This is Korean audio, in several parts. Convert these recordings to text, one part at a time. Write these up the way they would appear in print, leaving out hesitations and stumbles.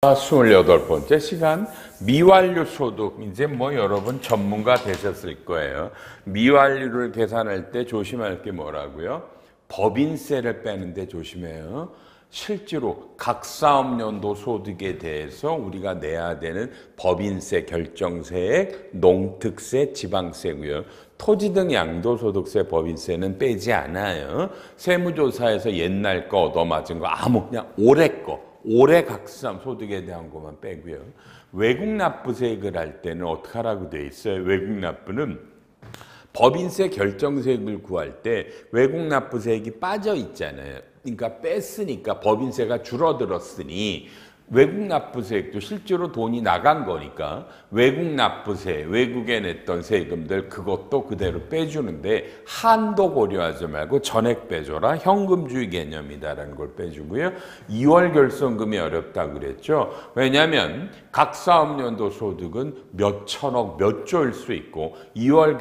28번째 시간 미완료 소득. 이제 뭐 여러분 전문가 되셨을 거예요. 미완료를 계산할 때 조심할 게 뭐라고요? 법인세를 빼는데 조심해요. 실제로 각 사업연도 소득에 대해서 우리가 내야 되는 법인세, 결정세액, 농특세, 지방세고요. 토지 등 양도소득세, 법인세는 빼지 않아요. 세무조사에서 옛날 거 얻어맞은 거 그냥 올해 각수상 소득에 대한 것만 빼고요. 외국 납부세액을 할 때는 어떻게 하라고 돼 있어요? 외국 납부는 법인세 결정세액을 구할 때 외국 납부세액이 빠져 있잖아요. 그러니까 뺐으니까 법인세가 줄어들었으니 외국 납부세액도 실제로 돈이 나간 거니까 외국 납부세, 외국에 냈던 세금들 그것도 그대로 빼주는데 한도 고려하지 말고 전액 빼줘라. 현금주의 개념이다라는 걸 빼주고요. 2월 결손금이 어렵다고 그랬죠. 왜냐하면 각 사업연도 소득은 몇 천억, 몇 조일 수 있고 2월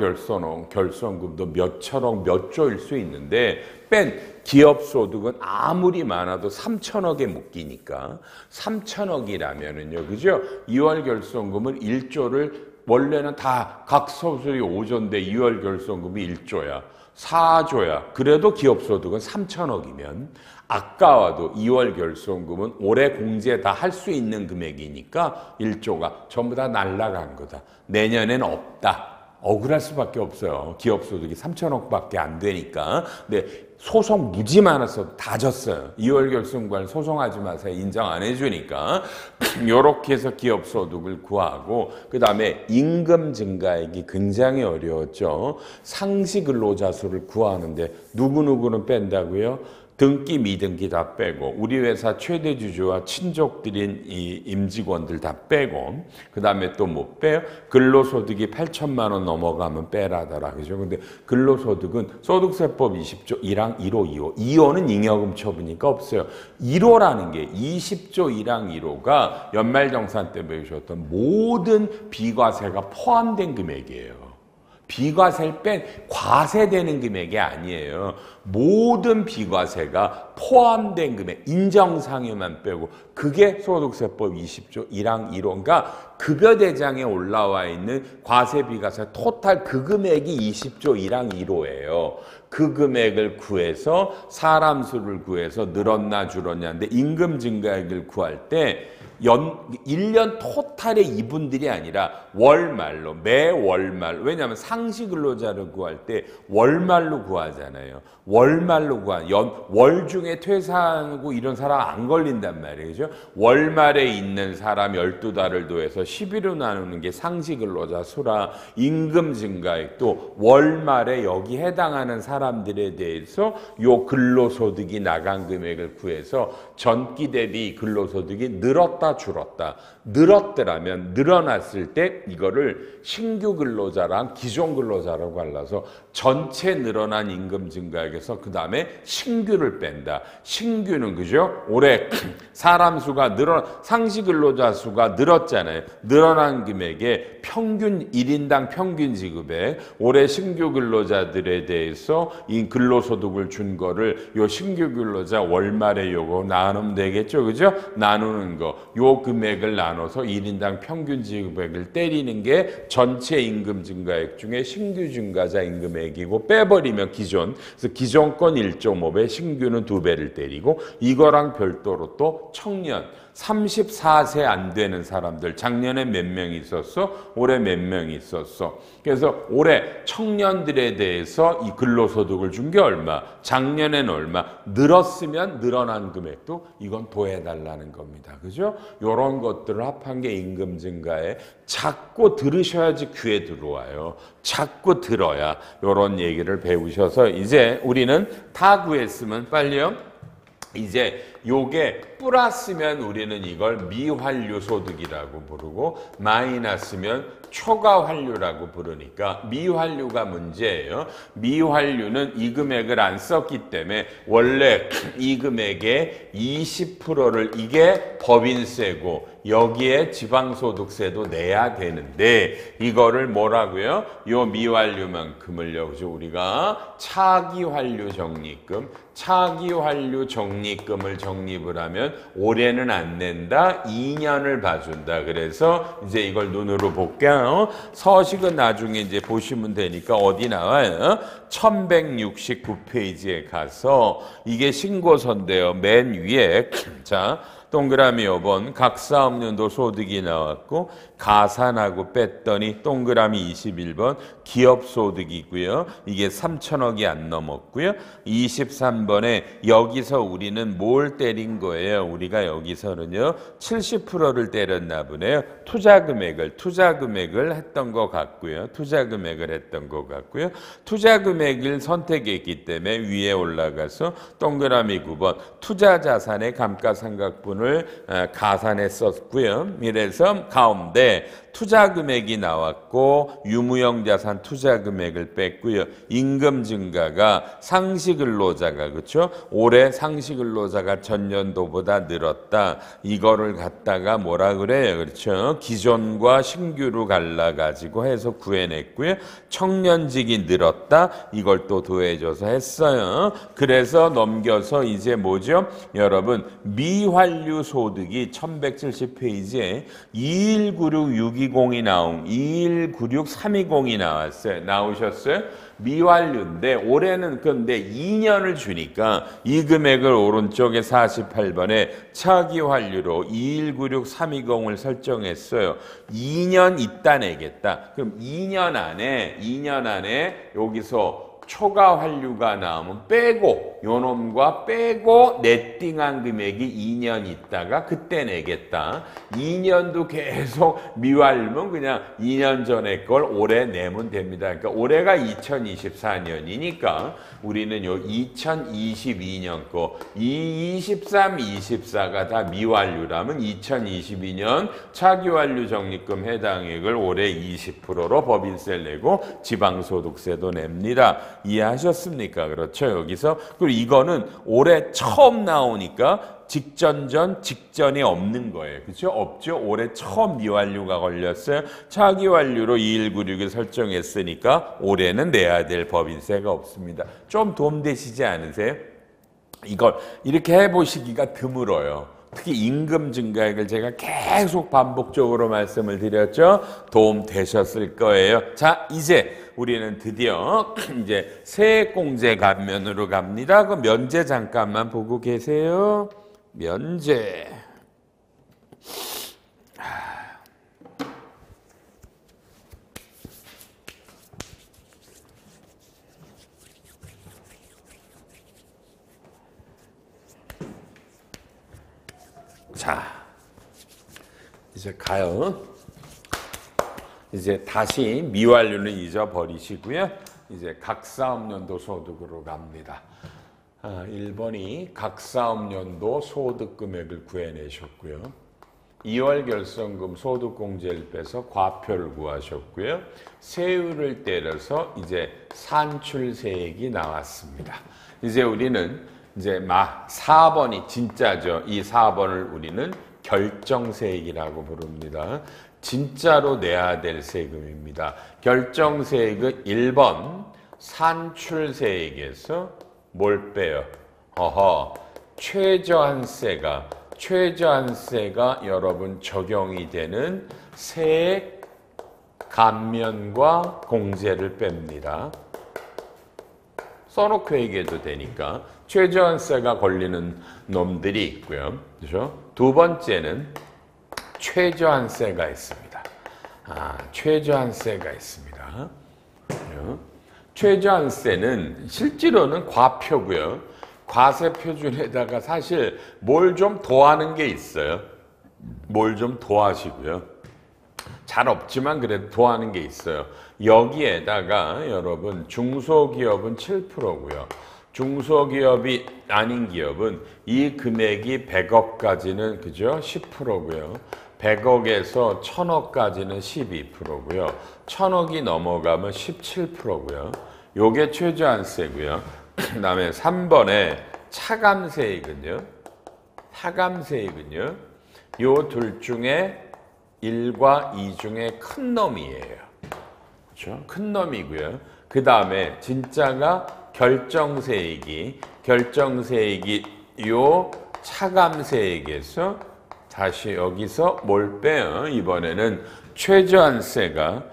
결손금도 몇 천억, 몇 조일 수 있는데 뺀 기업 소득은 아무리 많아도 3천억에 묶이니까 3천억이라면은요, 그죠? 2월 결손금은 1조를 원래는 다 각 소득이 5조인데 2월 결손금이 1조야, 4조야. 그래도 기업 소득은 3천억이면 아까워도 2월 결손금은 올해 공제 다 할 수 있는 금액이니까 1조가 전부 다 날라간 거다. 내년엔 없다. 억울할 수밖에 없어요. 기업 소득이 3천억밖에 안 되니까. 근데 소송 무지 많아서 다 졌어요. 2월 결손관 소송하지 마세요. 인정 안 해주니까. 이렇게 해서 기업 소득을 구하고 그 다음에 임금 증가액이 굉장히 어려웠죠. 상시 근로자 수를 구하는데 누구누구는 뺀다고요? 등기, 미등기 다 빼고 우리 회사 최대 주주와 친족들인 이 임직원들 다 빼고 그 다음에 또 뭐 빼요? 근로소득이 8천만 원 넘어가면 빼라더라. 그죠? 근데 근로소득은 소득세법 20조 1항 1호 2호 2호는 잉여금 처분이니까 없어요. 1호라는 게 20조 1항 1호가 연말정산 때 배우셨던 모든 비과세가 포함된 금액이에요. 비과세를 뺀 과세되는 금액이 아니에요. 모든 비과세가 포함된 금액, 인정상여만 빼고 그게 소득세법 20조 1항 1호가 급여 대장에 올라와 있는 과세 비과세 토탈 그 금액이 20조 1항 1호예요. 그 금액을 구해서 사람 수를 구해서 늘었나 줄었냐인데 임금 증가액을 구할 때 1년 토탈의 이분들이 아니라 월말로, 매월말. 왜냐하면 상시 근로자를 구할 때 월말로 구하잖아요. 월말로 월 중에 퇴사하고 이런 사람 안 걸린단 말이죠. 월말에 있는 사람 12달을 더해서 11로 나누는 게 상시 근로자 수라. 임금 증가액도 월말에 여기 해당하는 사람들에 대해서 요 근로소득이 나간 금액을 구해서 전기 대비 근로소득이 늘었다 줄었다. 늘었더라면 늘어났을 때 이거를 신규 근로자랑 기존 근로자라고 갈라서 전체 늘어난 임금 증가액에서 그 다음에 신규를 뺀다. 신규는 그죠? 올해 사람 수가 상시 근로자 수가 늘었잖아요. 늘어난 금액에 평균 1인당 평균 지급에 올해 신규 근로자들에 대해서 이 근로소득을 준 거를 요 신규 근로자 월말에 요거 나누면 되겠죠. 그죠? 나누는 거. 요 금액을 나눠서 1인당 평균 지급액을 때리는 게 전체 임금 증가액 중에 신규 증가자 임금액이고 빼버리면 그래서 기존 건 1.5배, 신규는 2배를 때리고 이거랑 별도로 또 청년 34세 안 되는 사람들 작년에 몇 명 있었어? 올해 몇 명 있었어? 그래서 올해 청년들에 대해서 이 근로소득을 준 게 얼마? 작년엔 얼마? 늘었으면 늘어난 금액도 이건 더해달라는 겁니다. 그죠? 이런 것들을 합한 게 임금 증가에 자꾸 들으셔야지 귀에 들어와요. 자꾸 들어야 이런 얘기를 배우셔서 이제 우리는 다 구했으면 빨리요. 이제 요게 플러스면 우리는 이걸 미환류 소득이라고 부르고 마이너스면 초과 환류라고 부르니까 미환류가 문제예요. 미환류는 이 금액을 안 썼기 때문에 원래 이 금액의 20%를 이게 법인세고 여기에 지방소득세도 내야 되는데 이거를 뭐라고요? 요 미환류만큼을요. 그죠? 우리가 차기환류 적립금, 차기환류 적립금을 적립을 하면 그러면 올해는 안 낸다. 2년을 봐준다. 그래서 이제 이걸 눈으로 볼게요. 서식은 나중에 이제 보시면 되니까 어디 나와요? 1169페이지에 가서 이게 신고서인데요. 맨 위에 자 동그라미 5번 각사업년도 소득이 나왔고 가산하고 뺐더니 동그라미 21번 기업소득이고요. 이게 3천억이 안 넘었고요. 23번에 여기서 우리는 뭘 때린 거예요? 우리가 여기서는요. 70%를 때렸나 보네요. 투자금액을 했던 것 같고요. 투자금액을 했던 것 같고요. 투자금액을 선택했기 때문에 위에 올라가서 동그라미 9번 투자자산의 감가상각분을 가산했었고요. 이래서 가운데 투자 금액이 나왔고 유무형 자산 투자 금액을 뺐고요. 임금 증가가 상시 근로자가 그렇죠? 올해 상시 근로자가 전년도보다 늘었다. 이거를 갖다가 뭐라 그래요? 그렇죠? 기존과 신규로 갈라 가지고 해서 구해냈고요. 청년직이 늘었다. 이걸 또 더해줘서 했어요. 그래서 넘겨서 이제 뭐죠? 여러분 미환류 소득이 1170페이지에 2196620이 나온 2196320이 나왔어요. 나오셨어요? 미완료인데 올해는 근데 2년을 주니까 이 금액을 오른쪽에 48번에 차기 환류로 2196320을 설정했어요. 2년 있다 내겠다. 그럼 2년 안에 여기서 초과 환류가 나오면 빼고 요놈과 빼고 네팅한 금액이 2년 있다가 그때 내겠다. 2년도 계속 미완료면 그냥 2년 전에 걸 올해 내면 됩니다. 그러니까 올해가 2024년이니까 우리는 요 2022년 거 23, 24가 다 미완료라면 2022년 차기완료 적립금 해당액을 올해 20%로 법인세를 내고 지방소득세도 냅니다. 이해하셨습니까? 그렇죠. 여기서 그리고 이거는 올해 처음 나오니까 직전이 없는 거예요. 그렇죠? 없죠. 올해 처음 미완료가 걸렸어요. 차기 완료로 2196을 설정했으니까 올해는 내야 될 법인세가 없습니다. 좀 도움되시지 않으세요? 이걸 이렇게 해보시기가 드물어요. 특히 임금 증가액을 제가 계속 반복적으로 말씀을 드렸죠. 도움 되셨을 거예요. 자, 이제 우리는 드디어 이제 세액공제 감면으로 갑니다. 그 면제 잠깐만 보고 계세요. 면제. 자, 이제 가요. 이제 다시 미완료는 잊어버리시고요. 이제 각사업년도 소득으로 갑니다. 1번이 각사업년도 소득 금액을 구해내셨고요. 2월 결성금 소득공제를 빼서 과표를 구하셨고요. 세율을 때려서 이제 산출세액이 나왔습니다. 이제 우리는 이제 4번이 진짜죠. 이 4번을 우리는 결정세액이라고 부릅니다. 진짜로 내야 될 세금입니다. 결정세액은 1번 산출세액에서 뭘 빼요? 최저한세가 여러분 적용이 되는 세액 감면과 공제를 뺍니다. 써놓고 얘기해도 되니까 최저한세가 걸리는 놈들이 있고요. 그렇죠? 두 번째는 최저한세가 있습니다. 최저한세가 있습니다. 최저한세는 실제로는 과표고요. 과세 표준에다가 사실 뭘 좀 더하는 게 있어요. 뭘 좀 더하시고요. 잘 없지만 그래도 더하는 게 있어요. 여기에다가 여러분 중소기업은 7%고요. 중소기업이 아닌 기업은 이 금액이 100억까지는 그죠? 10%고요. 100억에서 1000억까지는 12%고요. 1000억이 넘어가면 17%고요. 요게 최저한세고요. 그다음에 3번에 차감세액은요. 요 둘 중에 1과 2 중에 큰 놈이에요. 그렇죠? 큰 놈이고요. 그다음에 진짜가 결정세액이 요 차감세액에서 다시 여기서 뭘 빼요? 이번에는 최저한세가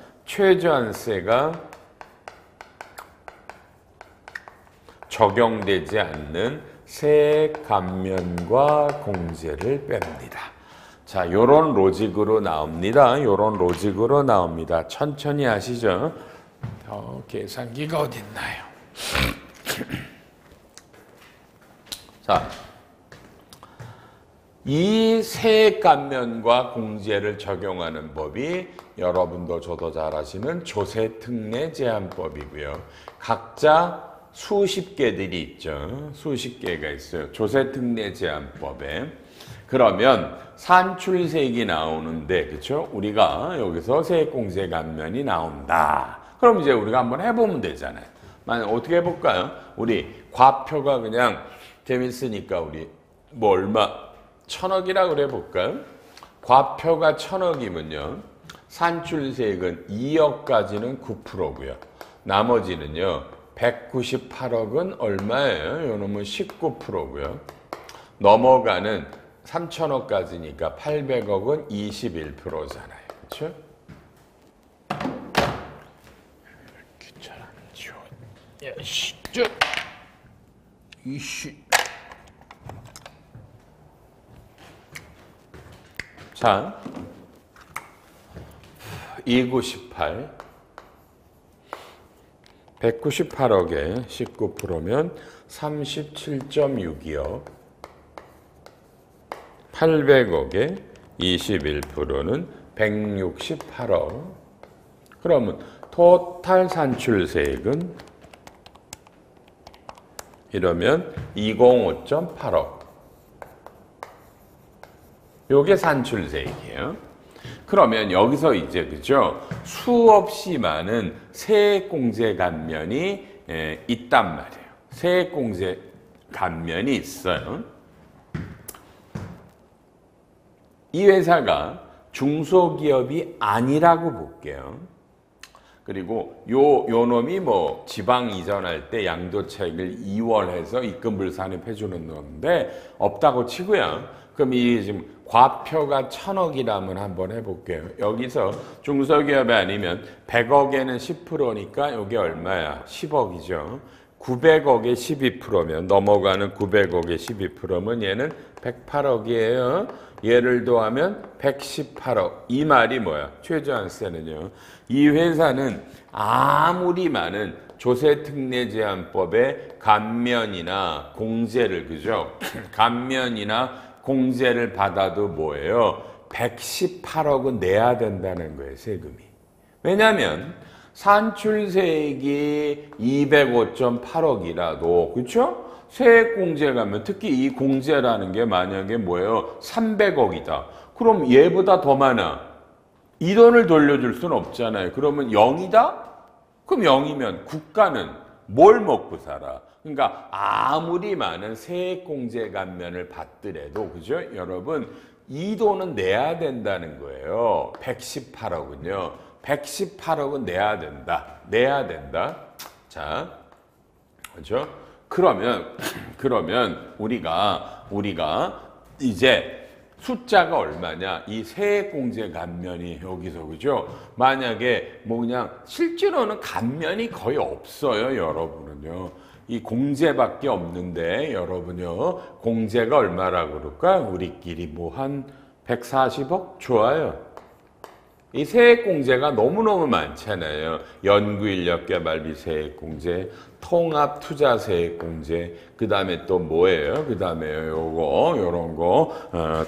적용되지 않는 세액 감면과 공제를 뺍니다. 자, 요런 로직으로 나옵니다. 천천히 하시죠. 계산기가 어딨나요? 자, 이 세액 감면과 공제를 적용하는 법이 여러분도 저도 잘 아시는 조세특례 제한법이고요. 각자 수십 개들이 있죠. 수십 개가 있어요. 조세특례 제한법에. 그러면 산출세액이 나오는데, 그렇죠? 우리가 여기서 세액공제 감면이 나온다. 그럼 이제 우리가 한번 해보면 되잖아요. 만약 어떻게 해볼까요? 우리 과표가 그냥 재밌으니까 우리 뭐 얼마 1,000억이라고 그래 볼까요? 과표가 1,000억이면요. 산출세액은 2억까지는 9%고요. 나머지는요. 198억은 얼마예요? 요놈은 19%고요. 넘어가는 3,000억까지니까 800억은 21%잖아요. 그렇죠? 귀찮아. 야, 씨, 이씨. 자, 298. 198억에 19%면 37.62억. 800억에 21%는 168억. 그러면 토탈 산출세액은 이러면 205.8억. 요게 산출세액이에요. 그러면 여기서 이제 그죠? 수없이 많은 세액공제 감면이 있단 말이에요. 세액공제 감면이 있어요. 이 회사가 중소기업이 아니라고 볼게요. 그리고 요 놈이 뭐 지방 이전할 때 양도차익을 2월해서 입금을 산입해 주는 건데 없다고 치고요. 그럼 이 지금 과표가 1,000억이라면 한번 해볼게요. 여기서 중소기업이 아니면 100억에는 10%니까 이게 얼마야? 10억이죠. 900억에 12%면 넘어가는 900억에 12%면 얘는 108억이에요. 얘를 더하면 118억. 이 말이 뭐야? 최저한세는요. 이 회사는 아무리 많은 조세특례제한법의 감면이나 공제를 그죠? 감면이나 공제를 받아도 뭐예요? 118억은 내야 된다는 거예요, 세금이. 왜냐하면 산출세액이 205.8억이라도 그렇죠? 세액공제 가면 특히 이 공제라는 게 만약에 뭐예요? 300억이다. 그럼 얘보다 더 많아. 이 돈을 돌려줄 수는 없잖아요. 그러면 0이다? 그럼 0이면 국가는 뭘 먹고 살아? 그러니까 아무리 많은 세액공제 감면을 받더라도 그죠? 여러분 이 돈은 내야 된다는 거예요. 118억은요. 118억은 내야 된다. 내야 된다. 자, 그렇죠? 그러면 우리가 이제 숫자가 얼마냐? 이 세액공제 감면이 여기서 그죠? 만약에 뭐 그냥 실제로는 감면이 거의 없어요, 여러분은요. 이 공제밖에 없는데 여러분요. 공제가 얼마라고 그럴까? 우리끼리 뭐 한 140억? 좋아요. 이 세액공제가 너무너무 많잖아요. 연구인력개발비 세액공제, 통합투자세액공제, 그 다음에 또 뭐예요? 그 다음에 요런 거,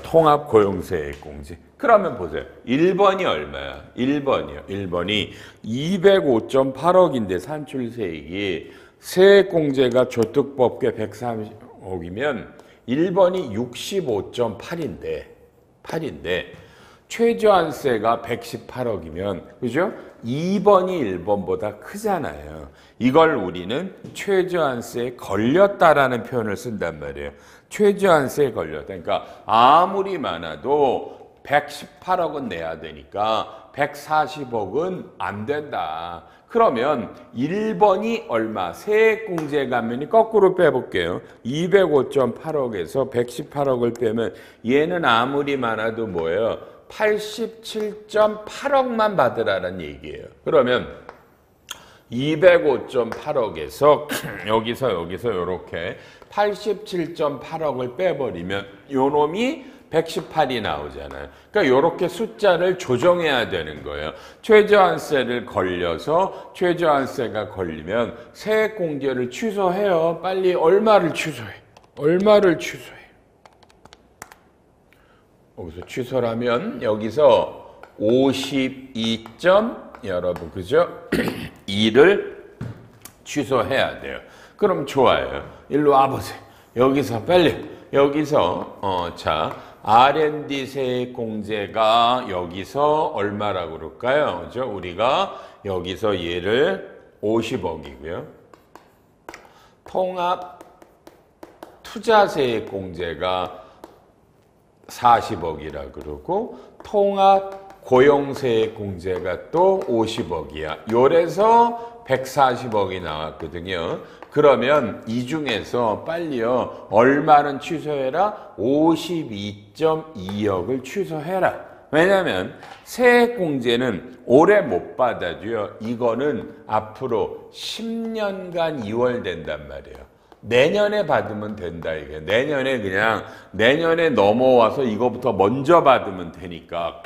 통합고용세액공제. 그러면 보세요. 1번이 얼마야? 1번이요. 1번이 205.8억인데 산출세액이 세액공제가 조특법계 130억이면 1번이 65.8인데 최저한세가 118억이면 그죠? 2번이 1번보다 크잖아요. 이걸 우리는 최저한세에 걸렸다라는 표현을 쓴단 말이에요. 최저한세에 걸렸다. 그러니까 아무리 많아도 118억은 내야 되니까 140억은 안 된다. 그러면 1번이 얼마? 세액공제 감면이 거꾸로 빼볼게요. 205.8억에서 118억을 빼면 얘는 아무리 많아도 뭐예요? 87.8억만 받으라는 얘기예요. 그러면 205.8억에서 여기서 이렇게 87.8억을 빼버리면 요 놈이 118이 나오잖아요. 그러니까 이렇게 숫자를 조정해야 되는 거예요. 최저한세를 걸려서 최저한세가 걸리면 세액공제를 취소해요. 빨리 얼마를 취소해? 얼마를 취소해? 여기서 취소라면 여기서 52. 여러분 그죠? 2를 취소해야 돼요. 그럼 좋아요. 일로 와보세요. 여기서 빨리 여기서 자 R&D 세액공제가 여기서 얼마라고 그럴까요? 그죠? 우리가 여기서 얘를 50억이고요. 통합 투자세액공제가 40억이라 그러고 통합 고용세액공제가 또 50억이야. 요래서 140억이 나왔거든요. 그러면 이 중에서 빨리요. 얼마는 취소해라? 52.2억을 취소해라. 왜냐하면 세액공제는 올해 못 받아도요. 이거는 앞으로 10년간 2월 된단 말이에요. 내년에 받으면 된다 이게. 내년에 넘어와서 이거부터 먼저 받으면 되니까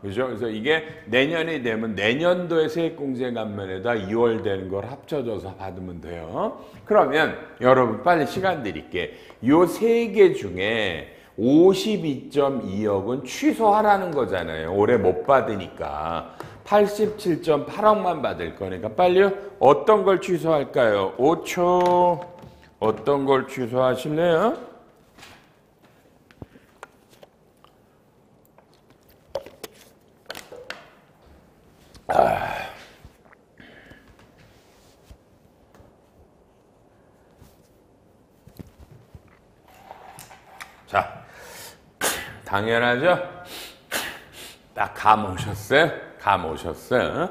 그죠? 그래서 이게 내년이 되면 내년도에 세액공제 감면에다 2월 되는 걸 합쳐져서 받으면 돼요. 그러면 여러분 빨리 시간 드릴게. 요 세 개 중에 52.2억은 취소하라는 거잖아요. 올해 못 받으니까. 87.8억만 받을 거니까 빨리요. 어떤 걸 취소할까요? 5초. 어떤 걸 취소하실래요? 자, 당연하죠? 딱 감 오셨어요?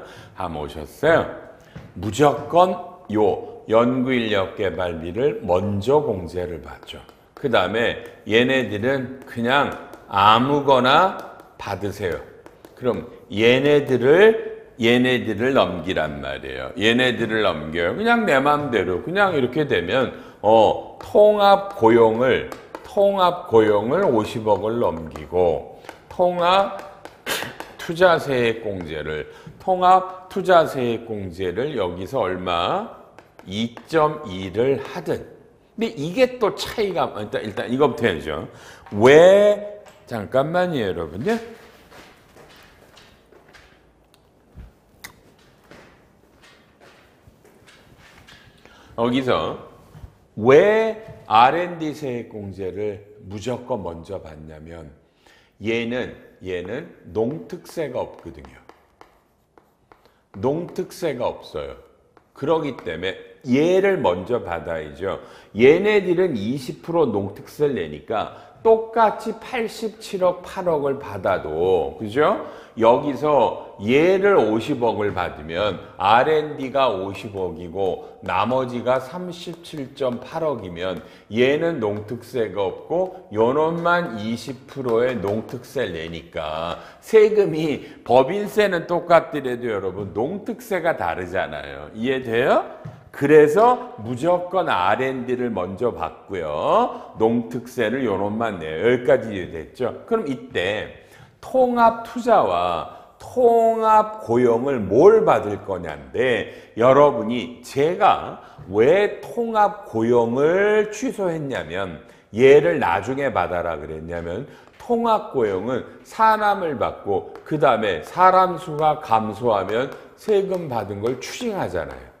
무조건 요 연구인력 개발비를 먼저 공제를 받죠. 그 다음에 얘네들은 그냥 아무거나 받으세요. 그럼 얘네들을 넘기란 말이에요. 얘네들을 넘겨요. 그냥 내 마음대로 그냥 이렇게 되면 통합 고용을 50억을 넘기고 통합 투자세액공제를 여기서 얼마? 2.2를 하든. 근데 이게 또 차이가 일단 이거부터 해야죠. 왜 잠깐만요, 여러분요. 여기서 왜 R&D 세액공제를 무조건 먼저 받냐면 얘는 농특세가 없거든요. 농특세가 없어요. 그러기 때문에 얘를 먼저 받아야죠. 얘네들은 20% 농특세를 내니까 똑같이 87억, 8억을 받아도, 그죠? 여기서 얘를 50억을 받으면 R&D가 50억이고 나머지가 37.8억이면 얘는 농특세가 없고 요놈만 20%의 농특세를 내니까 세금이 법인세는 똑같더라도 여러분 농특세가 다르잖아요. 이해돼요? 그래서 무조건 R&D를 먼저 받고요. 농특세를 요놈만 내요. 여기까지 이해됐죠? 그럼 이때 통합투자와 통합고용을 뭘 받을 거냐인데 여러분이 제가 왜 통합고용을 취소했냐면 얘를 나중에 받아라 그랬냐면 통합고용은 사람을 받고 그 다음에 사람 수가 감소하면 세금 받은 걸 추징하잖아요.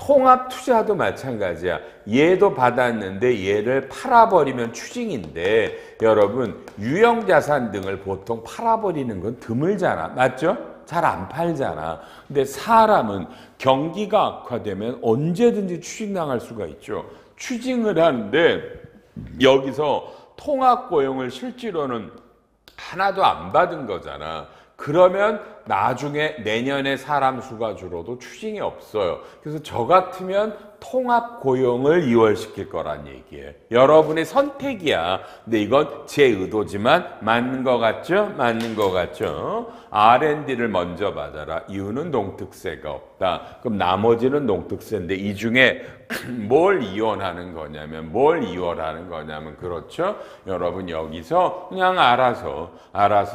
통합투자도 마찬가지야. 얘도 받았는데 얘를 팔아버리면 추징인데 여러분 유형자산 등을 보통 팔아버리는 건 드물잖아. 맞죠? 잘 안 팔잖아. 근데 사람은 경기가 악화되면 언제든지 추징당할 수가 있죠. 추징을 하는데 여기서 통합고용을 실제로는 하나도 안 받은 거잖아. 그러면 나중에 내년에 사람 수가 줄어도 추징이 없어요. 그래서 저 같으면 통합 고용을 2월시킬 거란 얘기예요. 여러분의 선택이야. 근데 이건 제 의도지만 맞는 거 같죠? 맞는 거 같죠? R&D를 먼저 받아라. 이유는 농특세가 없다. 그럼 나머지는 농특세인데 이 중에 뭘 이원하는 거냐면 그렇죠? 여러분 여기서 그냥 알아서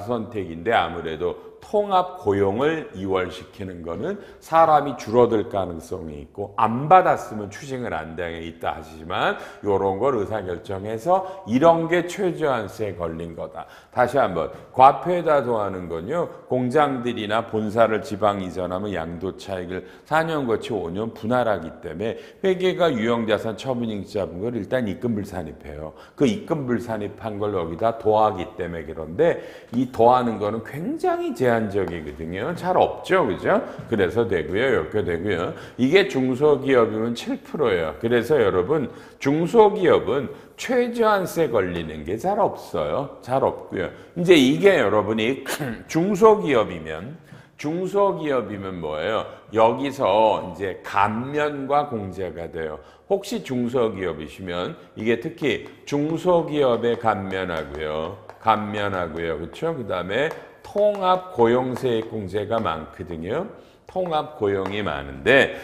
선택인데 아무래도 통합 고용을 2월시키는 거는 사람이 줄어들 가능성이 있고 안 받았으면 추징을 안 당해 있다 하시지만 이런 걸 의사결정해서 이런 게 최저한세에 걸린 거다. 다시 한번 과표에다 더하는 건요. 공장들이나 본사를 지방 이전하면 양도 차익을 4년 거치 5년 분할하기 때문에 회계가 유형자산 처분잉 잡은 걸 일단 입금불산입해요. 그 입금불산입한 걸 여기다 더하기 때문에 그런데 이 더하는 거는 굉장히 제한적이거든요. 잘 없죠. 그죠? 그래서 되고요. 이렇게 되고요. 이게 중소기업이면 7%예요. 그래서 여러분 중소기업은 최저한세 걸리는 게 잘 없어요. 잘 없고요. 이제 이게 여러분이 중소기업이면 뭐예요? 여기서 이제 감면과 공제가 돼요. 혹시 중소기업이시면 이게 특히 중소기업에 감면하고요. 그렇죠? 그다음에 통합 고용세액 공제가 많거든요. 통합 고용이 많은데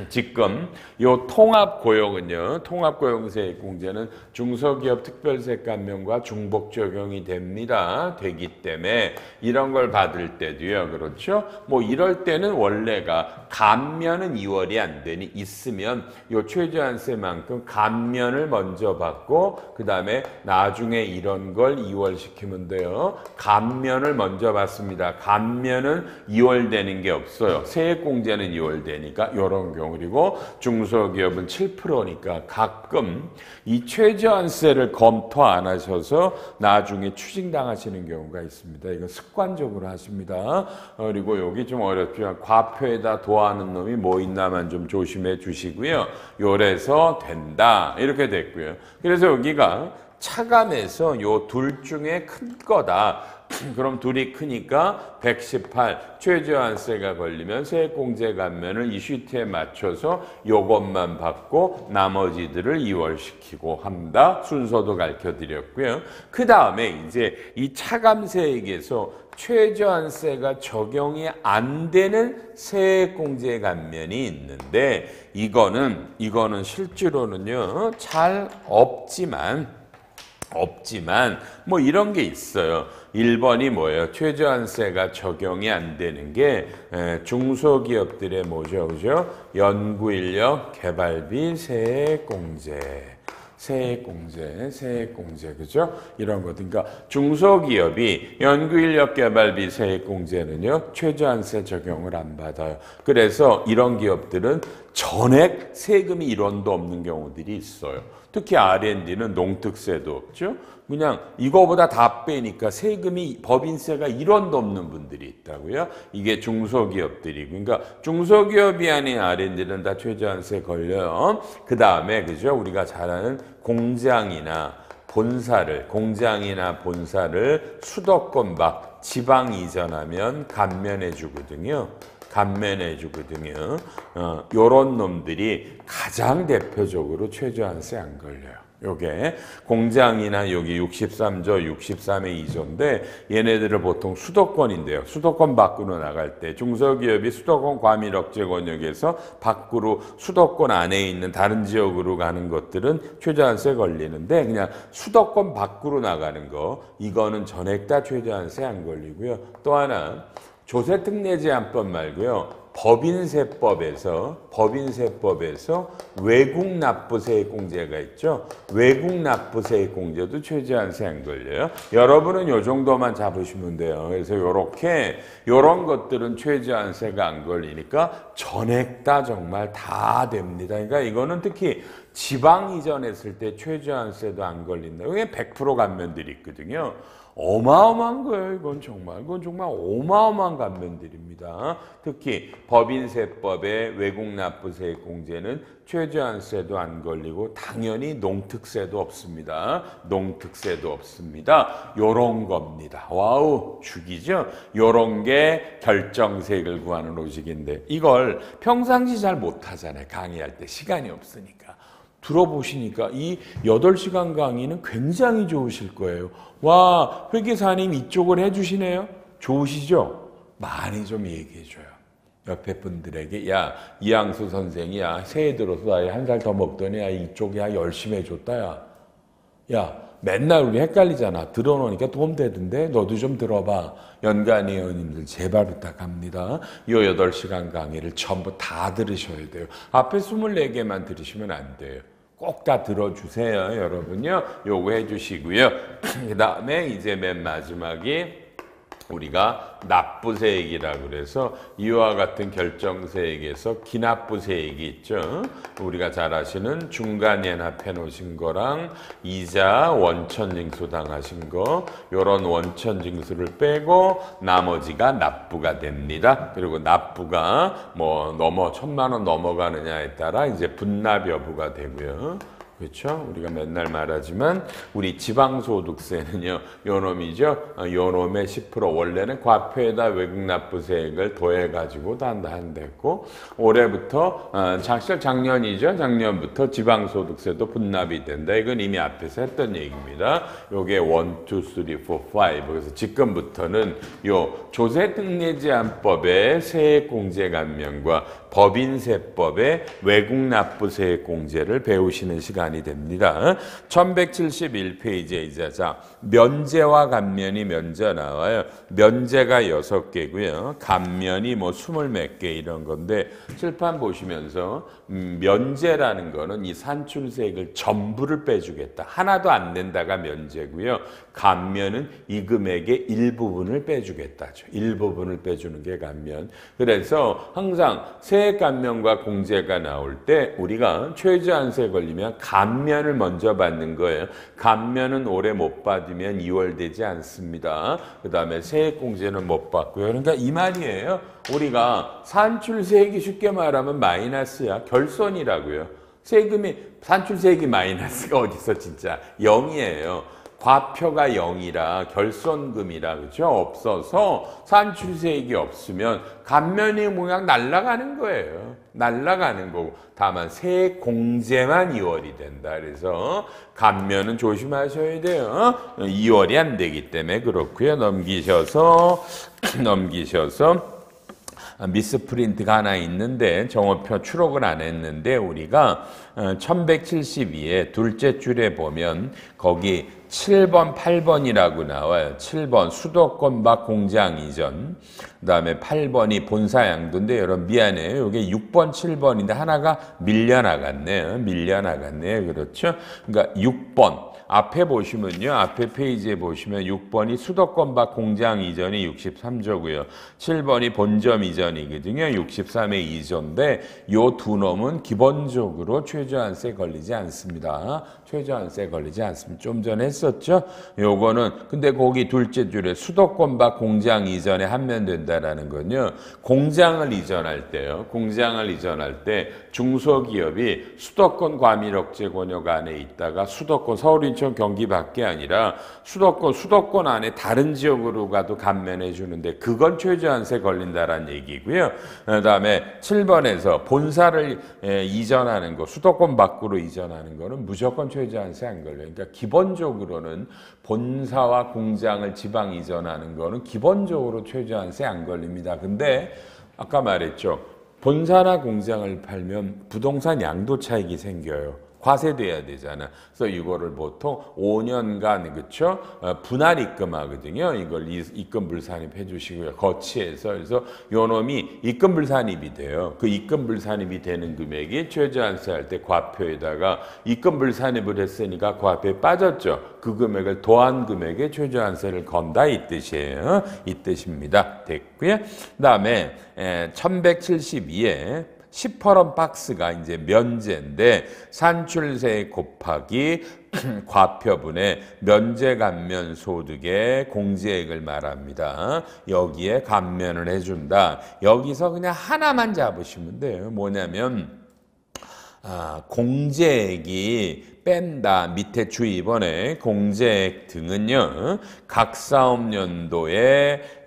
지금 요 통합 고용은요. 통합 고용세액 공제는 중소기업 특별세 감면과 중복 적용이 되기 때문에 이런 걸 받을 때도요. 그렇죠? 뭐 이럴 때는 원래가 감면은 2월이 안 되니 있으면 요 최저한세만큼 감면을 먼저 받고 그다음에 나중에 이런 걸 2월 시키면 돼요. 감면을 먼저 받습니다. 감면은 2월 되는 게 없어요. 세액공제는 2월 되니까 이런 경우. 그리고 중소기업은 7%니까 가끔 이 최저한세를 검토 안 하셔서 나중에 추징당하시는 경우가 있습니다. 이건 습관적으로 하십니다. 그리고 여기 좀 어렵지만 과표에다 도하는 놈이 뭐 있나만 좀 조심해 주시고요. 요래서 된다. 이렇게 됐고요. 그래서 여기가 차감해서 요 둘 중에 큰 거다. 그럼 둘이 크니까 118 최저한세가 걸리면 세액공제 감면을 이 시트에 맞춰서 요것만 받고 나머지들을 2월시키고 한다. 순서도 가르쳐드렸고요. 그 다음에 이제 이 차감세액에서 최저한세가 적용이 안 되는 세액공제 감면이 있는데 이거는 실제로는요 잘 없지만 뭐 이런 게 있어요. 1번이 뭐예요? 최저한세가 적용이 안 되는 게 중소기업들의 뭐죠? 그죠? 연구인력 개발비 세액공제, 그죠? 이런 것. 그러니까 중소기업이 연구인력 개발비 세액공제는요, 최저한세 적용을 안 받아요. 그래서 이런 기업들은 전액 세금이 1원도 없는 경우들이 있어요. 특히 R&D는 농특세도 없죠. 그냥 이거보다 다 빼니까 세금이 법인세가 1원도 없는 분들이 있다고요. 이게 중소기업들이고, 그러니까 중소기업이 아닌 R&D는 다 최저한세 걸려요. 그 다음에 그죠? 우리가 잘 아는 공장이나 본사를 수도권 밖 지방 이전하면 감면해 주거든요. 요런 놈들이 가장 대표적으로 최저한세 안 걸려요. 요게 공장이나 여기 63조, 63의 2조인데 얘네들을 보통 수도권인데요. 수도권 밖으로 나갈 때 중소기업이 수도권 과밀 억제 권역에서 밖으로 수도권 안에 있는 다른 지역으로 가는 것들은 최저한세 걸리는데 그냥 수도권 밖으로 나가는 거 이거는 전액 다 최저한세 안 걸리고요. 또 하나 조세특례제한법 말고요. 법인세법에서 외국 납부세액공제가 있죠. 외국 납부세액공제도 최저한세 안 걸려요. 여러분은 요 정도만 잡으시면 돼요. 그래서 요런 것들은 최저한세가 안 걸리니까 전액 다 정말 다 됩니다. 그러니까 이거는 특히 지방 이전했을 때 최저한세도 안 걸린다. 그게 100% 감면들이 있거든요. 어마어마한 거예요. 이건 정말 어마어마한 감면들입니다. 특히 법인세법의 외국납부세액 공제는 최저한세도 안 걸리고 당연히 농특세도 없습니다. 농특세도 없습니다. 요런 겁니다. 와우, 죽이죠? 요런 게 결정세액을 구하는 로직인데 이걸 평상시 잘 못하잖아요. 강의할 때 시간이 없으니까. 들어보시니까 이 8시간 강의는 굉장히 좋으실 거예요. 와, 회계사님 이쪽을 해주시네요. 좋으시죠? 많이 좀 얘기해줘요. 옆에 분들에게 야, 이양수 선생이 새해 들어서 나이 1살 더 먹더니 이쪽이 열심히 해줬다. 야, 맨날 우리 헷갈리잖아. 들어놓으니까 도움되던데 너도 좀 들어봐. 연간위 회원님들 제발 부탁합니다. 이 8시간 강의를 전부 다 들으셔야 돼요. 앞에 24개만 들으시면 안 돼요. 꼭 다 들어주세요, 여러분요. 요거 해주시고요. 그 다음에 이제 맨 마지막이 우리가 납부세액이라고 그래서 이와 같은 결정세액에서 기납부세액이 있죠. 우리가 잘 아시는 중간연합해 놓으신 거랑 이자 원천징수 당하신 거 요런 원천징수를 빼고 나머지가 납부가 됩니다. 그리고 납부가 뭐 1,000만 원 넘어가느냐에 따라 이제 분납 여부가 되고요. 그렇죠? 우리가 맨날 말하지만 우리 지방소득세는요. 요놈이죠. 요놈의 10% 원래는 과표에다 외국납부세액을 더해가지고 한댔고 올해부터 작년이죠. 작년부터 지방소득세도 분납이 된다. 이건 이미 앞에서 했던 얘기입니다. 요게 1, 2, 3, 4, 5 그래서 지금부터는 요 조세특례제한법의 세액공제 감면과 법인세법의 외국납부세액 공제를 배우시는 시간이 됩니다. 1171페이지에 이제 자 면제와 감면이 먼저 나와요. 면제가 6개고요. 감면이 뭐 20몇 개 이런 건데 칠판 보시면서 면제라는 거는 이 산출세액을 전부를 빼주겠다. 하나도 안 낸다가 면제고요. 감면은 이 금액의 일부분을 빼주겠다죠. 일부분을 빼주는 게 감면. 그래서 항상 세액 감면과 공제가 나올 때 우리가 최저한세 걸리면 감면을 먼저 받는 거예요. 감면은 올해 못 받으면 2월 되지 않습니다. 그 다음에 세액 공제는 못 받고요. 그러니까 이 말이에요. 우리가 산출세액이 쉽게 말하면 마이너스야. 결손이라고요. 세금이 산출세액이 마이너스가 어딨어 진짜. 0이에요. 과표가 0이라 결손금이라 그죠? 없어서 산출세액이 없으면 감면이 그냥 날아가는 거예요. 날아가는 거고 다만 세액 공제만 2월이 된다. 그래서 감면은 조심하셔야 돼요. 2월이 안 되기 때문에 그렇고요. 넘기셔서 미스프린트가 하나 있는데 정오표 추록을 안 했는데 우리가 1172에 둘째 줄에 보면 거기 7번, 8번이라고 나와요. 7번 수도권 밖 공장 이전. 그 다음에 8번이 본사양도인데 여러분 미안해요. 이게 6번, 7번인데 하나가 밀려나갔네요. 그렇죠? 그러니까 6번. 앞에 보시면요. 앞에 페이지에 보시면 6번이 수도권 밖 공장 이전이 63조고요. 7번이 본점 이전이거든요. 63의 2조인데 요 두 놈은 기본적으로 최저한세 걸리지 않습니다. 최저한세 걸리지 않습니다. 좀 전에 했었죠? 요거는 근데 거기 둘째 줄에 수도권 밖 공장 이전에 함면된다라는 건요. 공장을 이전할 때요. 공장을 이전할 때 중소기업이 수도권 과밀억제 권역 안에 있다가 수도권 서울 인천 경기 밖에 아니라 수도권 안에 다른 지역으로 가도 감면해 주는데 그건 최저한세 걸린다라는 얘기고요. 그다음에 7번에서 본사를 이전하는 거 수도권 밖으로 이전하는 거는 무조건 최저한세 안 걸려요. 그러니까 기본적으로는 본사와 공장을 지방 이전하는 거는 기본적으로 최저한세 안 걸립니다. 근데 아까 말했죠. 본사나 공장을 팔면 부동산 양도 차익이 생겨요. 과세돼야 되잖아. 그래서 이거를 보통 5년간 그렇죠? 분할 입금하거든요. 이걸 입금 불산입 해주시고요. 거치해서 그래서 요놈이 입금 불산입이 돼요. 그 입금 불산입이 되는 금액이 최저한세 할 때 과표에다가 입금 불산입을 했으니까 과표에 빠졌죠. 그 금액을 더한 금액에 최저한세를 건다 이 뜻이에요. 이 뜻입니다. 됐고요. 그다음에 1172에 18원 박스가 이제 면제인데 산출세 곱하기 과표분의 면제 감면 소득의 공제액을 말합니다. 여기에 감면을 해준다. 여기서 그냥 하나만 잡으시면 돼요. 뭐냐면 공제액이 뺀다. 밑에 주의번에 공제액 등은요. 각 사업연도에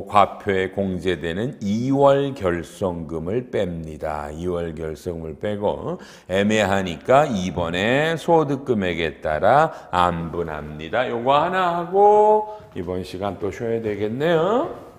과표에 공제되는 2월 결손금을 뺍니다. 2월 결손금을 빼고 애매하니까 2번에 소득금액에 따라 안분합니다. 요거 하나 하고 이번 시간 또 쉬어야 되겠네요.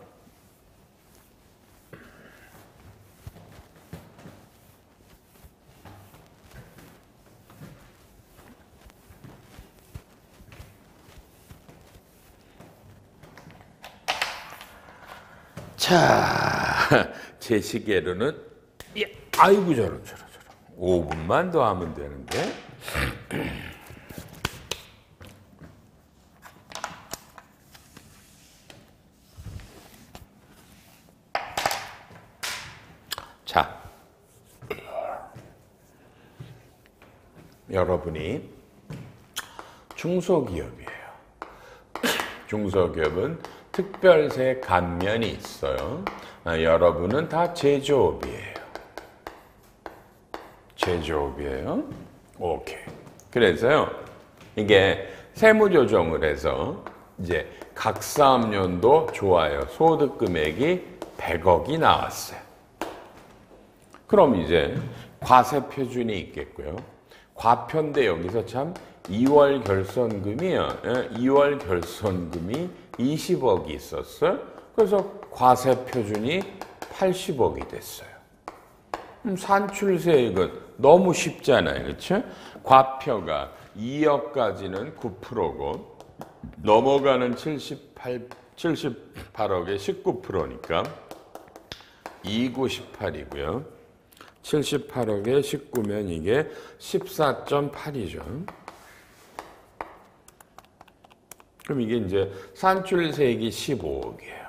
자, 제 시계로는 아이고 저런 5분만 더 하면 되는데. 자, 여러분이 중소기업이에요. 중소기업은 특별세 감면이 있어요. 여러분은 다 제조업이에요. 제조업이에요. 오케이. 그래서요, 이게 세무조정을 해서 이제 각 사업연도 좋아요. 소득 금액이 100억이 나왔어요. 그럼 이제 과세 표준이 있겠고요. 과표인데 여기서 참 2월 결손금이요. 2월 결손금이 20억이 있었어요. 그래서 과세 표준이 80억이 됐어요. 산출세액은 너무 쉽잖아요. 그렇죠? 과표가 2억까지는 9%고 넘어가는 78억에 19%니까 2918이고요. 78억에 19면 이게 14.8이죠. 그럼 이게 이제 산출세액이 15억이에요.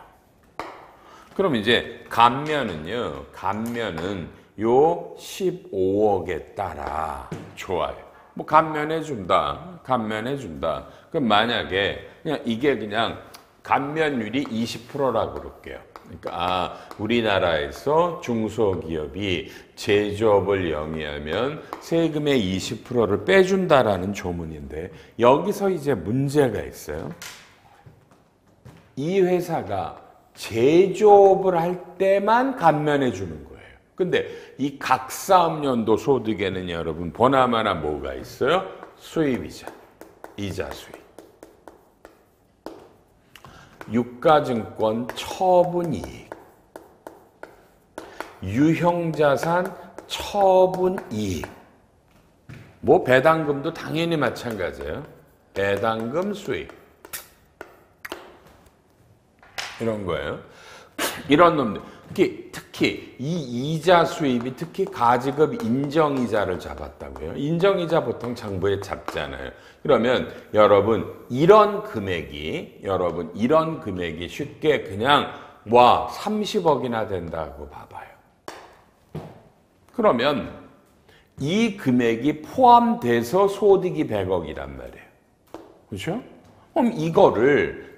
그럼 이제 감면은요. 감면은 요 15억에 따라 좋아요. 뭐 감면해준다. 감면해준다. 그럼 만약에 그냥 이게 그냥 감면율이 20%라고 그럴게요. 그러니까 우리나라에서 중소기업이 제조업을 영위하면 세금의 20%를 빼준다라는 조문인데 여기서 이제 문제가 있어요. 이 회사가 제조업을 할 때만 감면해 주는 거예요. 근데 이 각 사업연도 소득에는 여러분 보나마나 뭐가 있어요? 수입이자, 이자 수입. 유가증권 처분이익, 유형자산 처분이익, 뭐 배당금도 당연히 마찬가지예요. 배당금 수익 이런 거예요. 이런 놈들 특히 이 이자 수입이 특히 가지급 인정이자를 잡았다고요. 인정이자 보통 정부에 잡잖아요. 그러면 여러분 이런 금액이 쉽게 그냥 와 30억이나 된다고 봐봐요. 그러면 이 금액이 포함돼서 소득이 100억이란 말이에요. 그렇죠? 그럼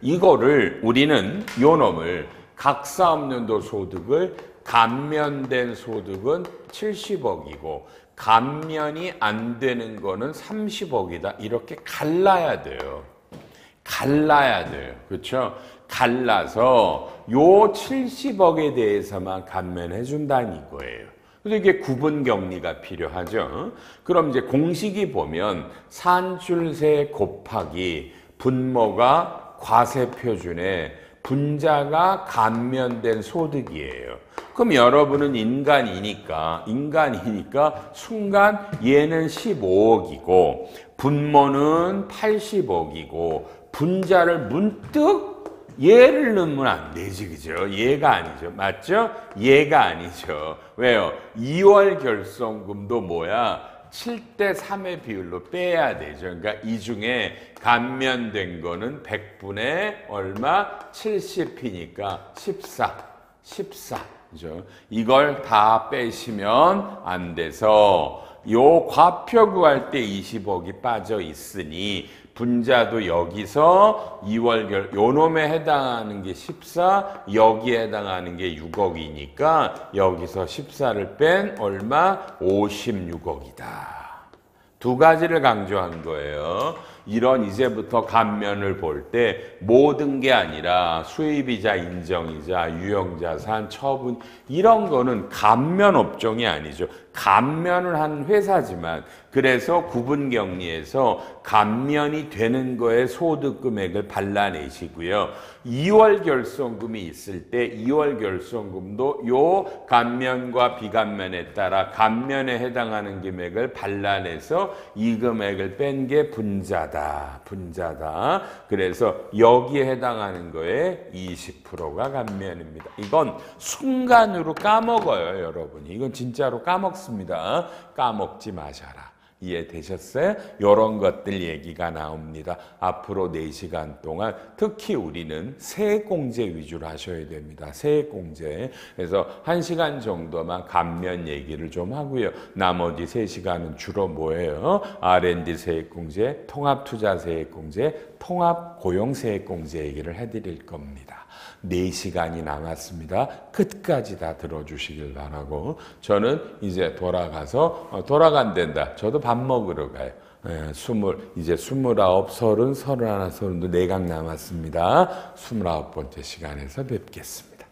이거를 우리는 요 놈을 각 사업연도 소득을 감면된 소득은 70억이고 감면이 안 되는 거는 30억이다. 이렇게 갈라야 돼요. 그렇죠? 갈라서 요 70억에 대해서만 감면해 준다는 이거예요. 그래서 이게 구분 격리가 필요하죠. 그럼 이제 공식이 보면 산출세 곱하기 분모가 과세 표준에 분자가 감면된 소득이에요. 그럼 여러분은 인간이니까 순간 얘는 15억이고 분모는 80억이고 분자를 문득 얘를 넣으면 안 되지, 그죠? 얘가 아니죠. 맞죠? 얘가 아니죠. 왜요? 2월 결손금도 뭐야? 7대 3의 비율로 빼야 되죠. 그러니까 이 중에 감면된 거는 100분의 얼마? 70이니까 14. 14. 그죠? 이걸 다 빼시면 안 돼서 요 과표 구할 때 20억이 빠져 있으니 분자도 여기서 2월 요 놈에 해당하는 게 14, 여기에 해당하는 게 6억이니까 여기서 14를 뺀 얼마? 56억이다. 두 가지를 강조한 거예요. 이런 이제부터 감면을 볼 때 모든 게 아니라 수입이자 인정이자 유형자산 처분 이런 거는 감면 업종이 아니죠. 감면을 한 회사지만 그래서 구분격리에서 감면이 되는 거에 소득 금액을 발라내시고요. 2월 결손금이 있을 때 2월 결손금도 요 감면과 비감면에 따라 감면에 해당하는 금액을 발라내서 이 금액을 뺀 게 분자다. 분자다. 그래서 여기에 해당하는 거에 20%가 감면입니다. 이건 순간으로 까먹어요, 여러분. 이건 진짜로 까먹습니다. 까먹지 마셔라. 이해되셨어요? 이런 것들 얘기가 나옵니다. 앞으로 4시간 동안 특히 우리는 세액공제 위주로 하셔야 됩니다. 세액공제. 그래서 1시간 정도만 감면 얘기를 좀 하고요. 나머지 3시간은 주로 뭐예요? R&D 세액공제, 통합투자세액공제, 통합고용세액공제 얘기를 해드릴 겁니다. 4시간이 남았습니다. 끝까지 다 들어주시길 바라고 저는 이제 돌아가서 돌아간댄다. 저도 밥 먹으러 가요. 이제 29, 30, 31, 32 4강 남았습니다. 29번째 시간에서 뵙겠습니다.